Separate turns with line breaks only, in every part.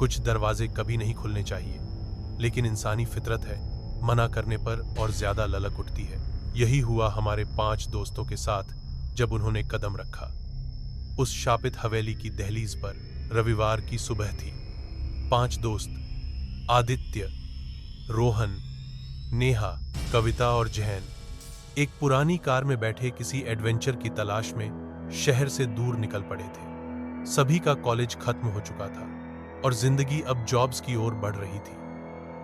कुछ दरवाजे कभी नहीं खुलने चाहिए, लेकिन इंसानी फितरत है, मना करने पर और ज्यादा ललक उठती है। यही हुआ हमारे 5 दोस्तों के साथ जब उन्होंने कदम रखा। उस शापित हवेली की दहलीज पर रविवार की सुबह थी। 5 दोस्त, आदित्य, रोहन, नेहा, कविता और जैन, एक पुरानी कार में बैठे किसी एडवेंचर की तलाश में शहर से दूर निकल पड़े थे। सभी का कॉलेज खत्म हो चुका था और जिंदगी अब जॉब्स की ओर बढ़ रही थी,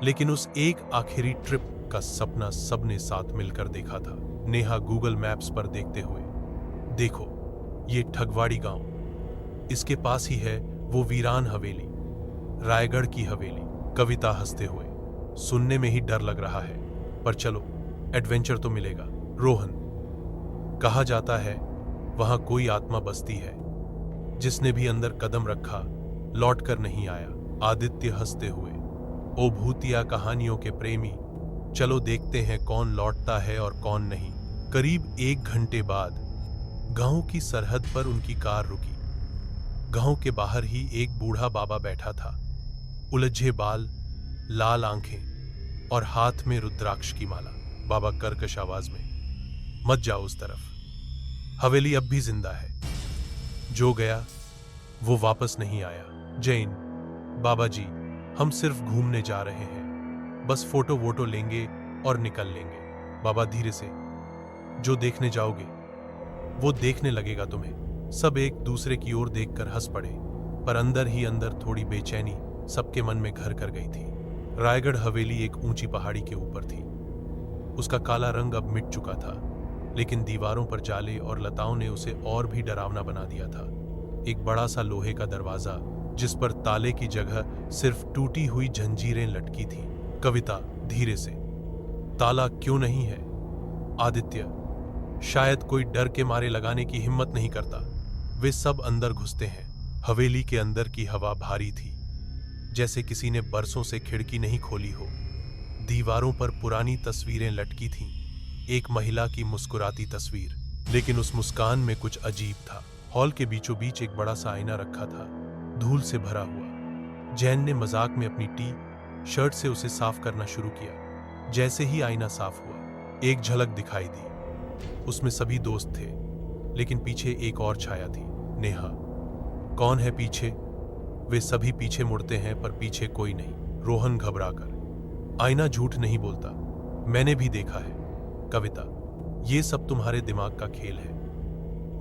लेकिन उस एक आखिरी ट्रिप का सपना सबने साथ मिलकर देखा था। नेहा गूगल मैप्स पर देखते हुए, देखो ये ठगवाड़ी गांव, इसके पास ही है वो वीरान हवेली, रायगढ़ की हवेली। कविता हंसते हुए, सुनने में ही डर लग रहा है, पर चलो एडवेंचर तो मिलेगा। रोहन, कहा जाता है वहां कोई आत्मा बसती है, जिसने भी अंदर कदम रखा लौट कर नहीं आया। आदित्य हंसते हुए, ओ भूतिया कहानियों के प्रेमी, चलो देखते हैं कौन लौटता है और कौन नहीं। करीब 1 घंटे बाद गांव की सरहद पर उनकी कार रुकी। गांव के बाहर ही एक बूढ़ा बाबा बैठा था, उलझे बाल, लाल आंखें और हाथ में रुद्राक्ष की माला। बाबा कर्कश आवाज में, मत जाओ उस तरफ, हवेली अब भी जिंदा है, जो गया वो वापस नहीं आया। जैन, बाबा जी, हम सिर्फ घूमने जा रहे हैं, बस फोटो वोटो लेंगे और निकल लेंगे। बाबा धीरे से, जो देखने जाओगे वो देखने लगेगा तुम्हें। सब एक दूसरे की ओर देखकर हंस पड़े, पर अंदर ही अंदर थोड़ी बेचैनी सबके मन में घर कर गई थी। रायगढ़ हवेली एक ऊंची पहाड़ी के ऊपर थी। उसका काला रंग अब मिट चुका था, लेकिन दीवारों पर जाले और लताओं ने उसे और भी डरावना बना दिया था। एक बड़ा सा लोहे का दरवाजा, जिस पर ताले की जगह सिर्फ टूटी हुई जंजीरें लटकी थीं। कविता धीरे से, ताला क्यों नहीं है? आदित्य, शायद कोई डर के मारे लगाने की हिम्मत नहीं करता। वे सब अंदर घुसते हैं। हवेली के अंदर की हवा भारी थी, जैसे किसी ने बरसों से खिड़की नहीं खोली हो। दीवारों पर पुरानी तस्वीरें लटकी थीं, एक महिला की मुस्कुराती तस्वीर, लेकिन उस मुस्कान में कुछ अजीब था। हॉल के बीचों बीच एक बड़ा सा आईना रखा था, धूल से भरा हुआ। जैन ने मजाक में अपनी टी शर्ट से उसे साफ करना शुरू किया। जैसे ही आईना साफ हुआ, एक झलक दिखाई दी। उसमें सभी दोस्त थे, लेकिन पीछे एक और छाया थी, नेहा। कौन है पीछे? वे सभी पीछे मुड़ते हैं, पर पीछे कोई नहीं। रोहन घबराकर, आईना झूठ नहीं बोलता, मैंने भी देखा है। कविता, ये सब तुम्हारे दिमाग का खेल है,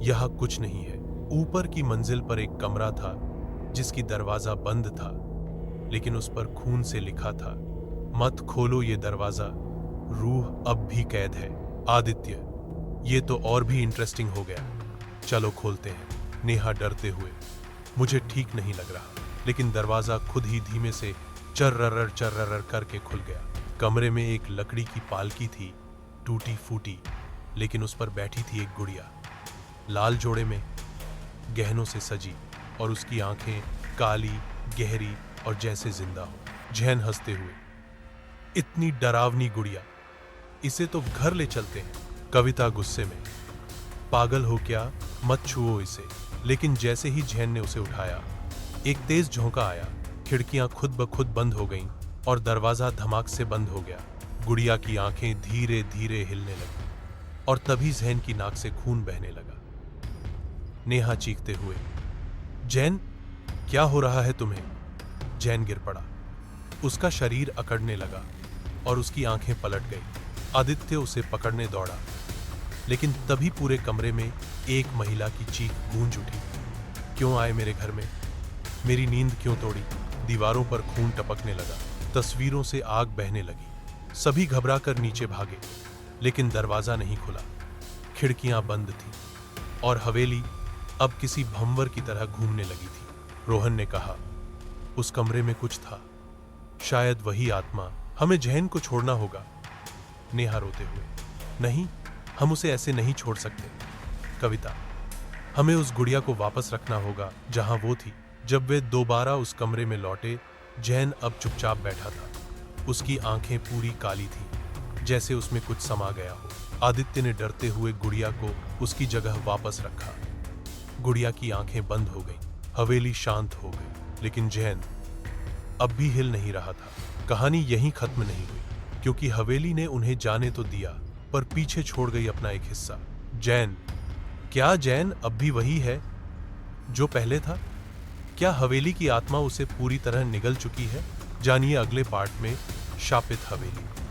यह कुछ नहीं है। ऊपर की मंजिल पर एक कमरा था, जिसकी दरवाजा बंद था, लेकिन उस पर खून से लिखा था, मत खोलो ये दरवाजा, रूह अब भी कैद है। आदित्य, ये तो और भी इंटरेस्टिंग हो गया, चलो खोलते हैं। नेहा डरते हुए, मुझे ठीक नहीं लग रहा। लेकिन दरवाजा खुद ही धीमे से चर्रर करके खुल गया। कमरे में एक लकड़ी की पालकी थी, टूटी फूटी, लेकिन उस पर बैठी थी एक गुड़िया, लाल जोड़े में, गहनों से सजी, और उसकी आंखें काली, गहरी और जैसे जिंदा हो। जैन हंसते हुए, इतनी डरावनी गुड़िया, इसे तो घर ले चलते हैं। कविता गुस्से में, पागल हो क्या, मत छुओ इसे। लेकिन जैसे ही जैन ने उसे उठाया, एक तेज झोंका आया, खिड़कियां खुद ब खुद बंद हो गईं और दरवाजा धमाक से बंद हो गया। गुड़िया की आंखें धीरे धीरे हिलने लगी और तभी जैन की नाक से खून बहने लगा। नेहा चीखते हुए, जैन, क्या हो रहा है तुम्हें? जैन गिर पड़ा, उसका शरीर अकड़ने लगा और उसकी आंखें पलट गई। आदित्य उसे पकड़ने दौड़ा, लेकिन तभी पूरे कमरे में एक महिला की चीख गूंज उठी, क्यों आए मेरे घर में? मेरी नींद क्यों तोड़ी? दीवारों पर खून टपकने लगा, तस्वीरों से आग बहने लगी। सभी घबराकर नीचे भागे, लेकिन दरवाजा नहीं खुला। खिड़कियां बंद थीं और हवेली अब किसी भंवर की तरह घूमने लगी थी। रोहन ने कहा, उस कमरे में कुछ था, शायद वही आत्मा। हमें जैन को छोड़ना होगा। नेहा रोते हुए, नहीं, हम उसे ऐसे नहीं छोड़ सकते। कविता, हमें उस गुड़िया को वापस रखना होगा जहां वो थी। जब वे दोबारा उस कमरे में लौटे, जैन अब चुपचाप बैठा था। उसकी आंखें पूरी काली थीं, जैसे उसमें कुछ समा गया हो। आदित्य ने डरते हुए गुड़िया को उसकी जगह वापस रखा। गुड़िया की आंखें बंद हो गईं, हवेली शांत हो गई, लेकिन जैन अब भी हिल नहीं रहा था। कहानी यहीं खत्म नहीं हुई, क्योंकि हवेली ने उन्हें जाने तो दिया, पर पीछे छोड़ गई अपना एक हिस्सा, जैन। क्या जैन अब भी वही है जो पहले था? क्या हवेली की आत्मा उसे पूरी तरह निगल चुकी है? जानिए अगले पार्ट में, शापित हवेली।